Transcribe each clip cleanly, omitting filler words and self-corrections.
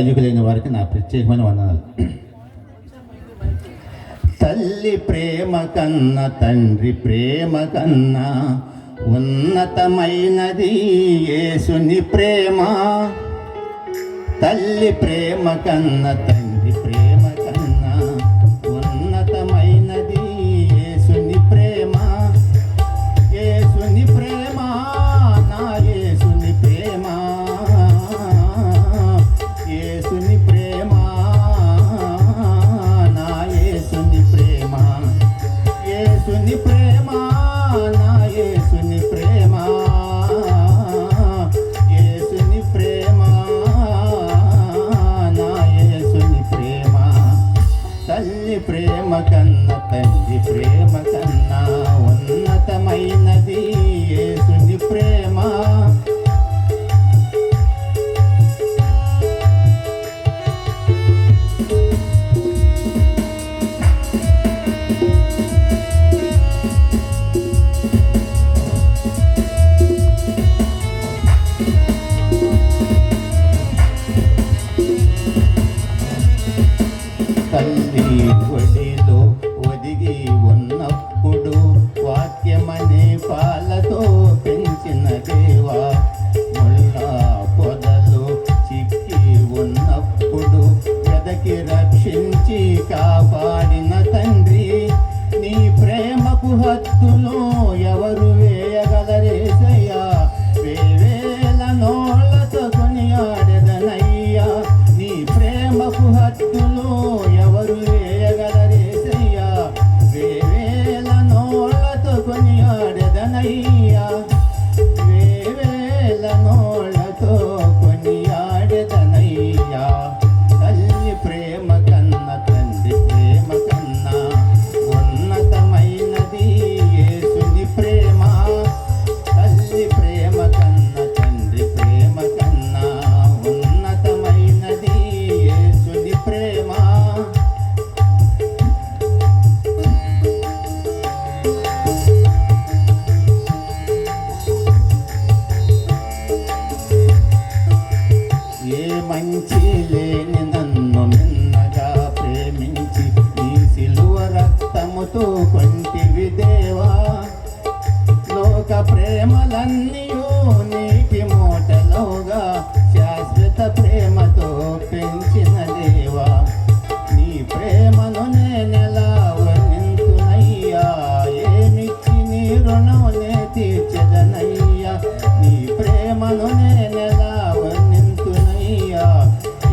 లేని వారికి నా ప్రత్యేకమైన వందనాలు. తల్లి ప్రేమ కన్నా తండ్రి ప్రేమ కన్నా ఉన్నతమైనది యేసుని ప్రేమ. తల్లి ప్రేమ కన్నా తండ్రి ప్రేమ కన్నా ఉన్నతమైనది యేసుని ప్రేమ. యేసుని ప్రేమ నా యేసుని ప్రేమ. యేసుని ప్రేమ నా యేసుని ప్రేమ. యేసుని ప్రేమ నా యేసుని ప్రేమ. యేసుని ప్రేమ నా యేసుని ప్రేమ. తల్లి ప్రేమ కన్నా తండ్రి ప్రేమ కన్నా ఉన్నతమైనది యేసుని ప్రేమ. తల్లి ఒడిలో ఒదిగి ఉన్నప్పుడు వాక్యమనే పాలతో పెంచిన దేవా. ముళ్ళ పొదలు చిక్కి ఉన్నప్పుడు వెదకి రక్షించి కాపాడిన తండ్రి. నీ ప్రేమకు హద్దులో ఎవరు వేయగలరేసయ్యా. వేవేల నోళ్లతో కొనియాడెదనయ్యా. నీ ప్రేమకు హద్దులో ఎవరు వేయగలరేసయ్యా. వేవేల నోళ్లతో కొనియాడెదనయ్యా. వేవేల నోళ్లతో కొనియాడెదనయ్యా. తల్లి ప్రేమ కన్నా తండ్రి ప్రేమ కన్నా ఉన్నతమైనది యేసుని ప్రేమ. తల్లి ప్రేమ కన్నా తండ్రి ప్రేమ కన్నా ఉన్నతమైనది యేసుని ప్రేమ. ఏ మంచి లేని నన్ను మిన్నగా ప్రేమించి నీ సిలువ రక్తముతో కొంటివి దేవా. లోక ప్రేమలన్నీయూ నీటి మూటలోగా శాశ్వత ప్రేమతో పెంచిన దేవా. నీ ప్రేమను నేనెలా వర్ణింతునయ్యా. ఏమిచ్చి నీ రుణమునే తీర్చెదనయ్యా. నీ ప్రేమను నేనెలా వర్ణింతునయ్యా.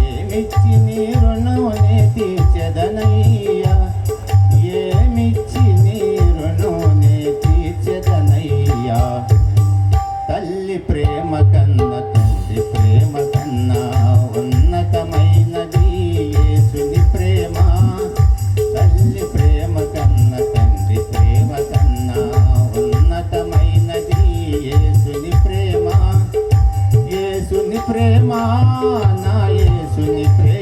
ఏమిచ్చి నీ రుణమునే తీర్చెదనయ్యా. ఏమిచ్చి నీ రుణమునే తీర్చెదనయ్యా. తల్లి ప్రేమ కన్నా తండ్రి ప్రేమ కన్నా ఉన్నతమైనది యేసుని ప్రేమ. తల్లి ప్రేమ కన్నా తండ్రి ప్రేమ కన్నా ఉన్నతమైనది యేసుని ప్రేమ. యేసుని ప్రేమ నా యేసుని ప్రేమ.